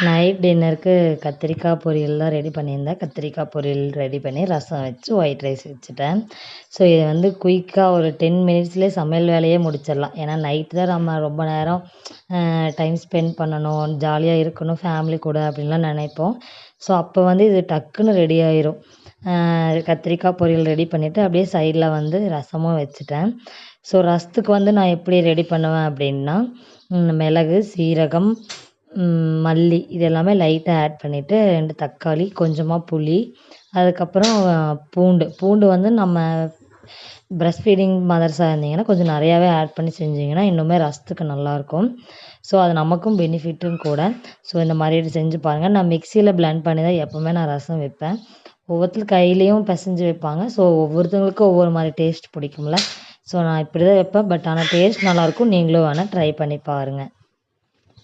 Night டின்னருக்கு கத்திரிக்காய் பொரியல் தான் ரெடி பண்ணியிருந்தேன். கத்திரிக்காய் பொரியல் ரெடி பண்ணி ரசம் வச்சு ஒயிட் ரைஸ் வச்சுட்டேன். ஸோ இதை வந்து குயிக்காக ஒரு 10 மினிட்ஸ்லேயே சமையல் வேலையே முடிச்சிடலாம். ஏன்னா நைட் தான் நம்ம ரொம்ப நேரம் டைம் ஸ்பெண்ட் பண்ணணும், ஜாலியாக இருக்கணும் ஃபேமிலி கூட அப்படின்லாம் நினைப்போம். ஸோ அப்போ வந்து இது டக்குன்னு ரெடி ஆயிரும். கத்திரிக்காய் பொரியல் ரெடி பண்ணிவிட்டு அப்படியே சைடில் வந்து ரசமும் வச்சுட்டேன். ஸோ ரசத்துக்கு வந்து நான் எப்படி ரெடி பண்ணுவேன் அப்படின்னா, மிளகு, சீரகம், மல்லி இது எல்லாமே லைட்டாக ஆட் பண்ணிவிட்டு 2 தக்காளி, கொஞ்சமாக புளி, அதுக்கப்புறம் பூண்டு வந்து நம்ம பிரஸ்ட் ஃபீடிங் மதர்ஸாக இருந்தீங்கன்னா கொஞ்சம் நிறையாவே ஆட் பண்ணி செஞ்சிங்கன்னா இன்னுமே ரசத்துக்கு நல்லாயிருக்கும். ஸோ அது நமக்கும் பெனிஃபிட்டும் கூட. ஸோ இந்த மாதிரி செஞ்சு பாருங்கள். நான் மிக்சியில் பிளெண்ட் பண்ணி தான் எப்போவுமே நான் ரசம் வைப்பேன். ஒவ்வொருத்தர் கையிலையும் பிசைஞ்சு வைப்பாங்க. ஸோ ஒவ்வொருத்தவங்களுக்கும் ஒவ்வொரு மாதிரி டேஸ்ட் பிடிக்கும்ல. ஸோ நான் இப்படி தான் வைப்பேன். பட் ஆனால் டேஸ்ட் நல்லாயிருக்கும். நீங்களும் வேணால் ட்ரை பண்ணி பாருங்கள்.